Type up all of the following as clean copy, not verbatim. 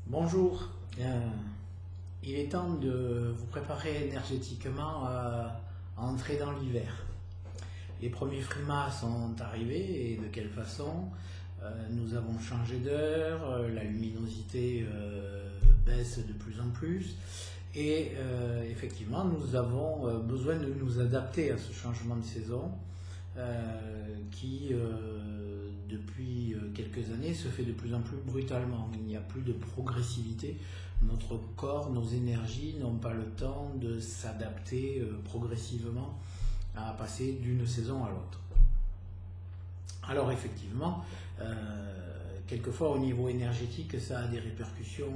Bonjour, il est temps de vous préparer énergétiquement à entrer dans l'hiver. Les premiers frimas sont arrivés et de quelle façon? Nous avons changé d'heure, la luminosité baisse de plus en plus et effectivement nous avons besoin de nous adapter à ce changement de saison qui depuis quelques années se fait de plus en plus brutalement. Il n'y a plus de progressivité. Notre corps, nos énergies n'ont pas le temps de s'adapter progressivement à passer d'une saison à l'autre. Alors effectivement, quelquefois au niveau énergétique, ça a des répercussions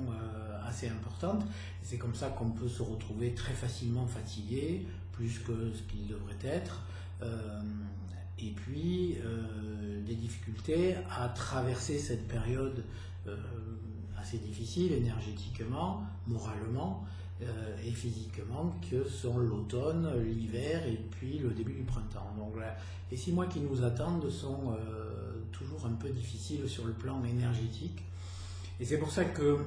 assez importantes. C'est comme ça qu'on peut se retrouver très facilement fatigué, plus que ce qu'il devrait être. Et puis des difficultés à traverser cette période assez difficile énergétiquement, moralement et physiquement que sont l'automne, l'hiver et puis le début du printemps. Donc là, les 6 mois qui nous attendent sont toujours un peu difficiles sur le plan énergétique. Et c'est pour ça que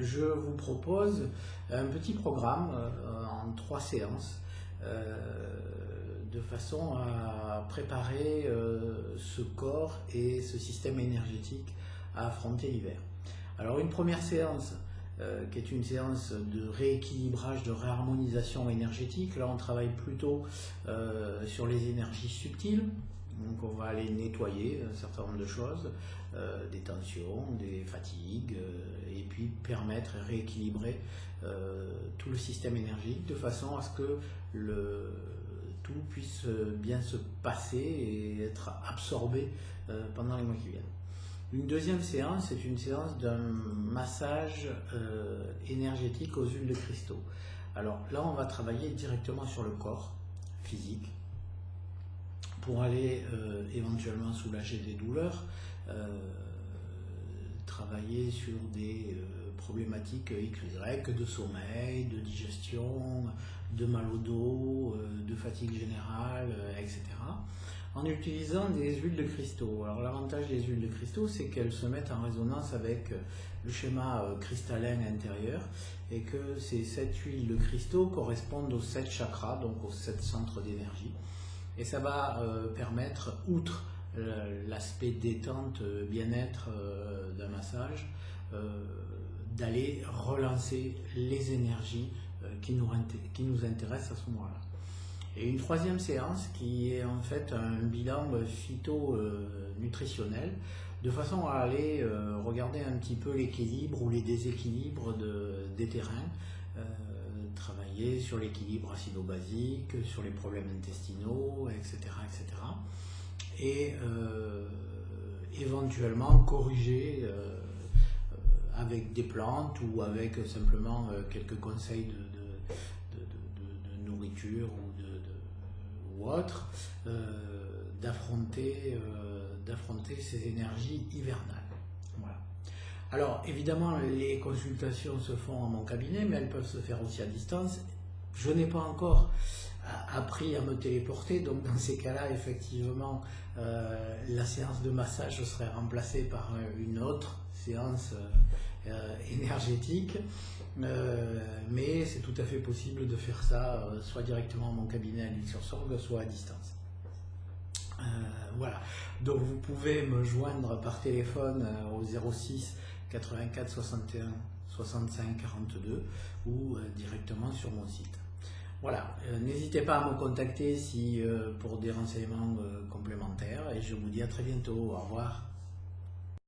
je vous propose un petit programme en 3 séances de façon à préparer ce corps et ce système énergétique à affronter l'hiver. Alors une première séance qui est une séance de rééquilibrage, de réharmonisation énergétique. Là on travaille plutôt sur les énergies subtiles. Donc on va aller nettoyer un certain nombre de choses, des tensions, des fatigues, et puis permettre et rééquilibrer tout le système énergétique de façon à ce que tout puisse bien se passer et être absorbé pendant les mois qui viennent. Une deuxième séance, c'est une séance d'un massage énergétique aux huiles de cristaux. Alors là, on va travailler directement sur le corps physique pour aller éventuellement soulager des douleurs, travailler sur des problématiques XY, de sommeil, de digestion, de mal au dos, de fatigue générale, etc. en utilisant des huiles de cristaux. Alors l'avantage des huiles de cristaux, c'est qu'elles se mettent en résonance avec le schéma cristallin intérieur et que ces 7 huiles de cristaux correspondent aux 7 chakras, donc aux 7 centres d'énergie. Et ça va permettre, outre l'aspect détente, bien-être d'un massage, d'aller relancer les énergies qui nous intéressent à ce moment-là. Et une troisième séance qui est en fait un bilan phyto-nutritionnel, de façon à aller regarder un petit peu l'équilibre ou les déséquilibres des terrains, travailler sur l'équilibre acido-basique, sur les problèmes intestinaux, etc. etc. Et éventuellement corriger avec des plantes ou avec simplement quelques conseils de nourriture ou autre, d'affronter ces énergies hivernales. Voilà. Alors évidemment les consultations se font à mon cabinet, mais elles peuvent se faire aussi à distance. Je n'ai pas encore appris à me téléporter, donc dans ces cas-là, effectivement, la séance de massage serait remplacée par une autre séance énergétique, mais c'est tout à fait possible de faire ça soit directement à mon cabinet à l'Île-sur-Sorgue, soit à distance. Voilà, donc vous pouvez me joindre par téléphone au 06 84 61 65 42 ou directement sur mon site. Voilà, n'hésitez pas à me contacter pour des renseignements complémentaires et je vous dis à très bientôt. Au revoir.